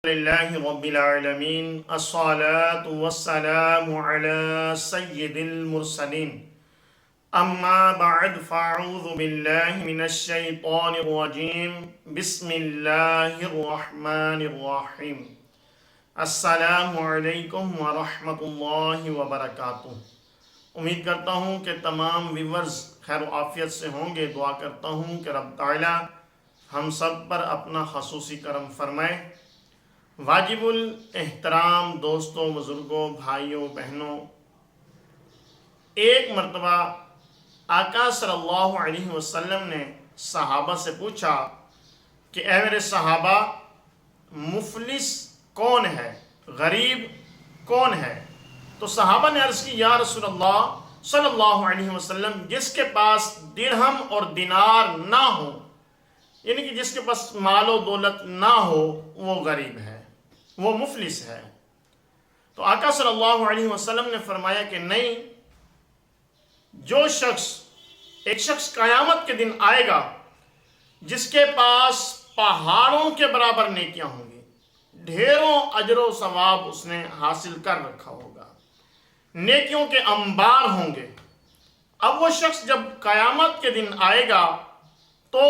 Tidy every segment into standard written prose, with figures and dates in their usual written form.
لله رب العالمين الصلاة والسلام على سيد المرسلين أما بعد فأعوذ بالله من الشيطان الرجيم بسم الله الرحمن الرحيم السلام علیکم ورحمۃ اللہ وبرکاتہ۔ امید کرتا ہوں کہ تمام ویورز خیر و عافیت سے ہوں گے۔ دعا کرتا ہوں کہ رب تعالی ہم سب پر اپنا خصوصی کرم فرمائے۔ واجب الاحترام دوستوں، بزرگوں، بھائیوں، بہنوں، ایک مرتبہ آقا صلی اللہ علیہ وسلم نے صحابہ سے پوچھا کہ اے میرے صحابہ، مفلس کون ہے، غریب کون ہے؟ تو صحابہ نے عرض کی یا رسول اللہ صلی اللہ علیہ وسلم، جس کے پاس درہم اور دینار نہ ہو، یعنی کہ جس کے پاس مال و دولت نہ ہو، وہ غریب ہے، وہ مفلس ہے۔ تو آقا صلی اللہ علیہ وسلم نے فرمایا کہ نہیں، جو شخص ایک شخص قیامت کے دن آئے گا جس کے پاس پہاڑوں کے برابر نیکیاں ہوں گی، ڈھیروں اجر و ثواب اس نے حاصل کر رکھا ہوگا، نیکیوں کے انبار ہوں گے۔ اب وہ شخص جب قیامت کے دن آئے گا تو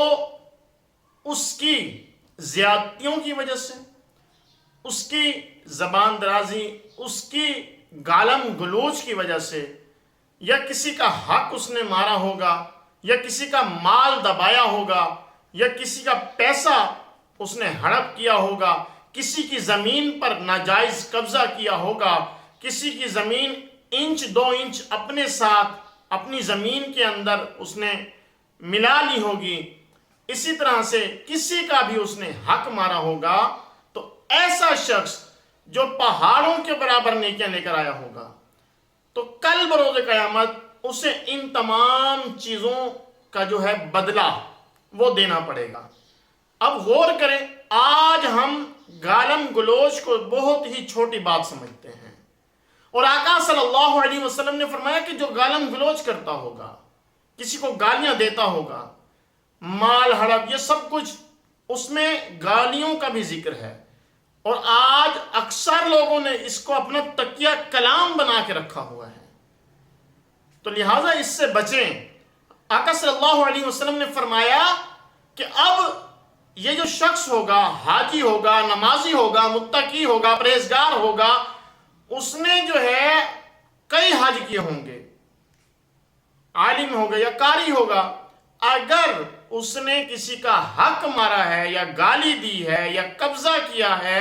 اس کی زیادتیوں کی وجہ سے، اس کی زبان درازی، اس کی گالم گلوچ کی وجہ سے، یا کسی کا حق اس نے مارا ہوگا، یا کسی کا مال دبایا ہوگا، یا کسی کا پیسہ اس نے ہڑپ کیا ہوگا، کسی کی زمین پر ناجائز قبضہ کیا ہوگا، کسی کی زمین انچ دو انچ اپنے ساتھ اپنی زمین کے اندر اس نے ملا لی ہوگی، اسی طرح سے کسی کا بھی اس نے حق مارا ہوگا، تو ایسا شخص جو پہاڑوں کے برابر نیکیاں لے کر آیا ہوگا، تو کل بروز قیامت اسے ان تمام چیزوں کا جو ہے بدلہ وہ دینا پڑے گا۔ اب غور کریں، آج ہم گالم گلوچ کو بہت ہی چھوٹی بات سمجھتے ہیں، اور آقا صلی اللہ علیہ وسلم نے فرمایا کہ جو گالم گلوچ کرتا ہوگا، کسی کو گالیاں دیتا ہوگا، مال ہڑپ، یہ سب کچھ اس میں گالیوں کا بھی ذکر ہے، اور آج اکثر لوگوں نے اس کو اپنا تکیہ کلام بنا کے رکھا ہوا ہے، تو لہٰذا اس سے بچیں۔ آقا صلی اللہ علیہ وسلم نے فرمایا کہ اب یہ جو شخص ہوگا، حاجی ہوگا، نمازی ہوگا، متقی ہوگا، پرہیزگار ہوگا، اس نے جو ہے کئی حج کیے ہوں گے، عالم ہوگا یا قاری ہوگا، اگر اس نے کسی کا حق مارا ہے یا گالی دی ہے یا قبضہ کیا ہے،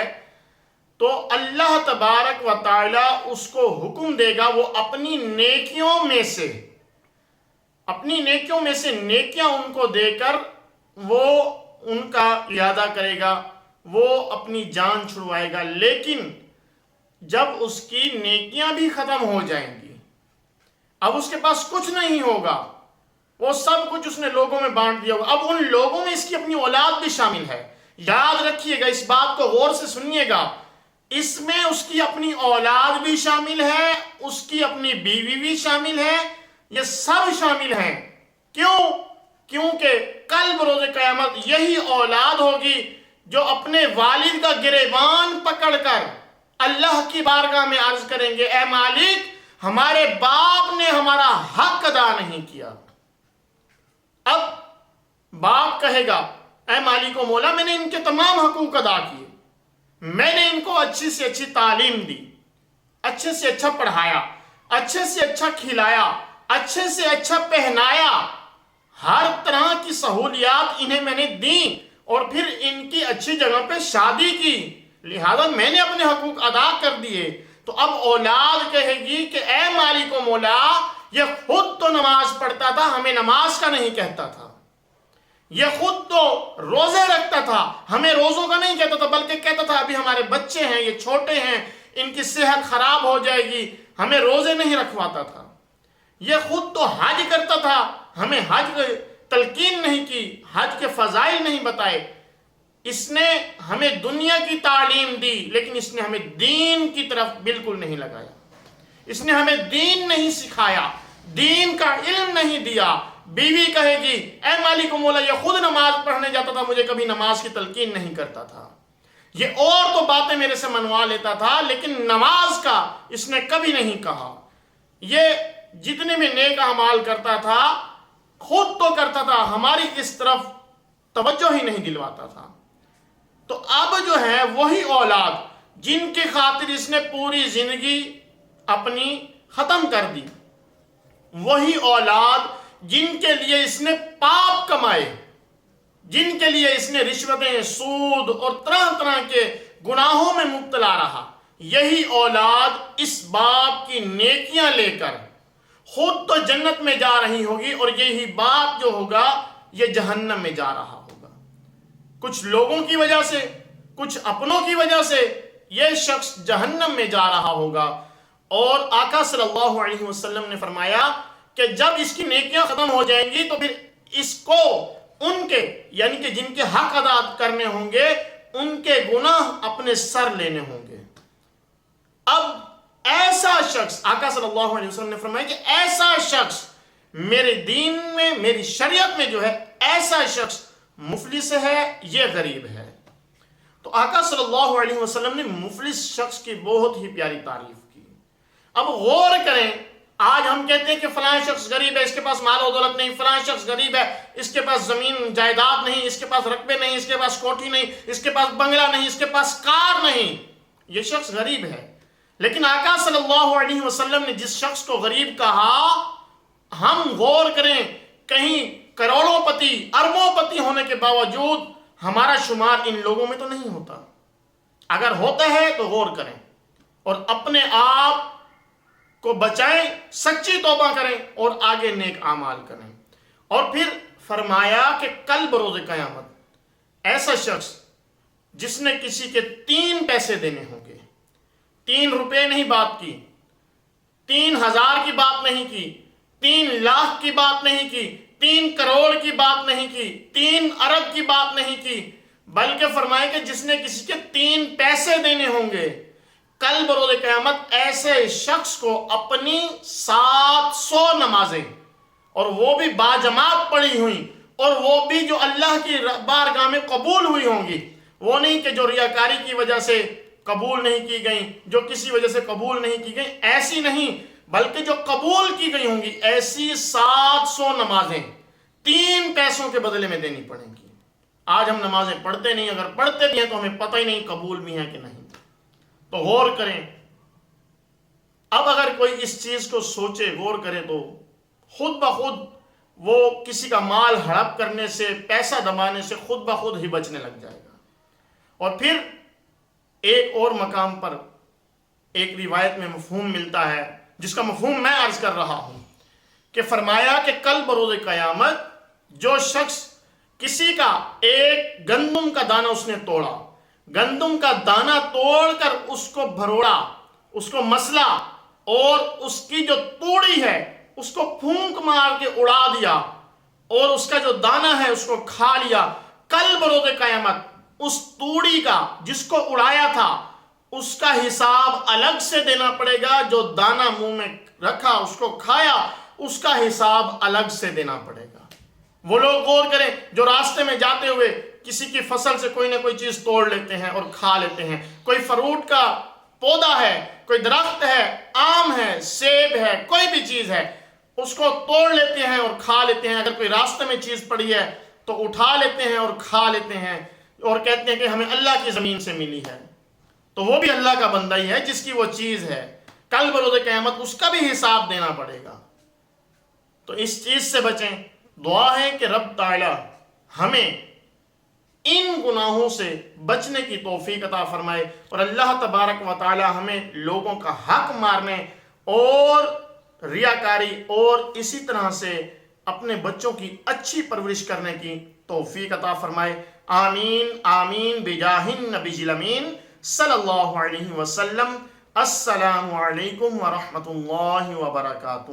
تو اللہ تبارک و تعالی اس کو حکم دے گا وہ اپنی نیکیوں میں سے نیکیاں ان کو دے کر وہ ان کا اعادہ کرے گا، وہ اپنی جان چھڑوائے گا۔ لیکن جب اس کی نیکیاں بھی ختم ہو جائیں گی، اب اس کے پاس کچھ نہیں ہوگا، وہ سب کچھ اس نے لوگوں میں بانٹ دیا ہوگا، اب ان لوگوں میں اس کی اپنی اولاد بھی شامل ہے۔ یاد رکھیے گا، اس بات کو غور سے سنیے گا، اس میں اس کی اپنی اولاد بھی شامل ہے، اس کی اپنی بیوی بھی شامل ہے، یہ سب شامل ہیں۔ کیوں؟ کیونکہ کل بروز قیامت یہی اولاد ہوگی جو اپنے والد کا گریبان پکڑ کر اللہ کی بارگاہ میں عرض کریں گے، اے مالک، ہمارے باپ نے ہمارا حق ادا نہیں کیا۔ اب باپ کہے گا، اے مالک و مولا، میں نے ان کے تمام حقوق ادا کیے، میں نے ان کو اچھی سے اچھی تعلیم دی، اچھے سے اچھا پڑھایا، اچھے سے اچھا کھلایا، اچھے سے اچھا پہنایا، ہر طرح کی سہولیات انہیں میں نے دیں، اور پھر ان کی اچھی جگہ پہ شادی کی، لہذا میں نے اپنے حقوق ادا کر دیے۔ تو اب اولاد کہے گی کہ اے مالک و مولا، یہ خود تو نماز پڑھتا تھا، ہمیں نماز کا نہیں کہتا تھا، یہ خود تو روزے رکھتا تھا، ہمیں روزوں کا نہیں کہتا تھا، بلکہ کہتا تھا ابھی ہمارے بچے ہیں، یہ چھوٹے ہیں، ان کی صحت خراب ہو جائے گی، ہمیں روزے نہیں رکھواتا تھا، یہ خود تو حج کرتا تھا، ہمیں حج تلقین نہیں کی، حج کے فضائل نہیں بتائے، اس نے ہمیں دنیا کی تعلیم دی، لیکن اس نے ہمیں دین کی طرف بالکل نہیں لگایا، اس نے ہمیں دین نہیں سکھایا، دین کا علم نہیں دیا۔ بیوی کہے گی، اے مالک و مولا، یہ خود نماز پڑھنے جاتا تھا، مجھے کبھی نماز کی تلقین نہیں کرتا تھا، یہ اور تو باتیں میرے سے منوا لیتا تھا، لیکن نماز کا اس نے کبھی نہیں کہا۔ یہ جتنے بھی نیک اعمال کرتا تھا خود تو کرتا تھا، ہماری اس طرف توجہ ہی نہیں دلواتا تھا۔ تو اب جو ہے وہی اولاد جن کی خاطر اس نے پوری زندگی اپنی ختم کر دی، وہی اولاد جن کے لیے اس نے پاپ کمائے، جن کے لیے اس نے رشوتیں، سود اور طرح طرح کے گناہوں میں مبتلا رہا، یہی اولاد اس باپ کی نیکیاں لے کر خود تو جنت میں جا رہی ہوگی، اور یہی باپ جو ہوگا یہ جہنم میں جا رہا ہوگا۔ کچھ لوگوں کی وجہ سے، کچھ اپنوں کی وجہ سے یہ شخص جہنم میں جا رہا ہوگا۔ اور آقا صلی اللہ علیہ وسلم نے فرمایا کہ جب اس کی نیکیاں ختم ہو جائیں گی تو پھر اس کو ان کے، یعنی کہ جن کے حق ادا کرنے ہوں گے، ان کے گناہ اپنے سر لینے ہوں گے۔ اب ایسا شخص، آقا صلی اللہ علیہ وسلم نے فرمایا کہ ایسا شخص میرے دین میں، میری شریعت میں جو ہے، ایسا شخص مفلس ہے، یہ غریب ہے۔ تو آقا صلی اللہ علیہ وسلم نے مفلس شخص کی بہت ہی پیاری تعریف کی۔ اب غور کریں، آج ہم کہتے ہیں کہ فلاں شخص غریب ہے، اس کے پاس مال و دولت نہیں، فلاں شخص غریب ہے، اس کے پاس زمین جائیداد نہیں، اس کے پاس رقبے نہیں، اس کے پاس کوٹھی نہیں، اس کے پاس بنگلہ نہیں، اس کے پاس کار نہیں، یہ شخص غریب ہے۔ لیکن آقا صلی اللہ علیہ وسلم نے جس شخص کو غریب کہا، ہم غور کریں، کہیں کروڑوں پتی، اربوں پتی ہونے کے باوجود ہمارا شمار ان لوگوں میں تو نہیں ہوتا۔ اگر ہوتا ہے تو غور کریں اور اپنے آپ کو بچائیں، سچی توبہ کریں اور آگے نیک اعمال کریں۔ اور پھر فرمایا کہ کل بروز قیامت ایسا شخص جس نے کسی کے 3 پیسے دینے ہوں گے، 3 روپے نہیں بات کی، 3,000 کی بات نہیں کی، 3 لاکھ کی بات نہیں کی، 3 کروڑ کی بات نہیں کی، 3 ارب کی بات نہیں کی، بلکہ فرمائے کہ جس نے کسی کے 3 پیسے دینے ہوں گے، کل بروز قیامت ایسے شخص کو اپنی 700 نمازیں، اور وہ بھی باجماعت پڑھی ہوئی، اور وہ بھی جو اللہ کی بارگاہ میں قبول ہوئی ہوں گی، وہ نہیں کہ جو ریاکاری کی وجہ سے قبول نہیں کی گئیں، جو کسی وجہ سے قبول نہیں کی گئیں، ایسی نہیں، بلکہ جو قبول کی گئی ہوں گی، ایسی 700 نمازیں 3 پیسوں کے بدلے میں دینی پڑیں گی۔ آج ہم نمازیں پڑھتے نہیں، اگر پڑھتے بھی ہیں تو ہمیں پتہ ہی نہیں قبول بھی ہیں کہ نہیں۔ تو غور کریں، اب اگر کوئی اس چیز کو سوچے، غور کرے، تو خود بخود وہ کسی کا مال ہڑپ کرنے سے، پیسہ دبانے سے خود بخود ہی بچنے لگ جائے گا۔ اور پھر ایک اور مقام پر ایک روایت میں مفہوم ملتا ہے، جس کا مفہوم میں عرض کر رہا ہوں، کہ فرمایا کہ کل بروز قیامت جو شخص کسی کا ایک گندم کا دانہ اس نے توڑا، گندم کا دانہ توڑ کر اس کو بھروڑا، اس کو مسلا، اور اس کی جو توڑی ہے اس کو پھونک مار کے اڑا دیا، اور اس کا جو دانہ ہے اس کو کھا لیا، کل بروز قیامت اس توڑی کا، جس کو اڑایا تھا، اس کا حساب الگ سے دینا پڑے گا۔ جو دانہ منہ میں رکھا، اس کو کھایا، اس کا حساب الگ سے دینا پڑے گا۔ وہ لوگ غور کریں جو راستے میں جاتے ہوئے کسی کی فصل سے کوئی نہ کوئی چیز توڑ لیتے ہیں اور کھا لیتے ہیں۔ کوئی فروٹ کا پودا ہے، کوئی درخت ہے، آم ہے، سیب ہے، کوئی بھی چیز ہے، اس کو توڑ لیتے ہیں اور کھا لیتے ہیں۔ اگر کوئی راستے میں چیز پڑی ہے تو اٹھا لیتے ہیں اور کھا لیتے ہیں، اور کہتے ہیں کہ ہمیں اللہ کی زمین سے ملی ہے۔ تو وہ بھی اللہ کا بندہ ہی ہے جس کی وہ چیز ہے، کل بروز قیامت اس کا بھی حساب دینا پڑے گا۔ تو اس چیز سے بچیں۔ دعا ہے کہ رب تعالی ہمیں ان گناہوں سے بچنے کی توفیق عطا فرمائے، اور اللہ تبارک و تعالی ہمیں لوگوں کا حق مارنے اور ریاکاری اور اسی طرح سے اپنے بچوں کی اچھی پرورش کرنے کی توفیق عطا فرمائے۔ آمین آمین بجاہ النبی الامین صلی اللہ علیہ وسلم۔ السلام علیکم ورحمۃ اللہ وبرکاتہ۔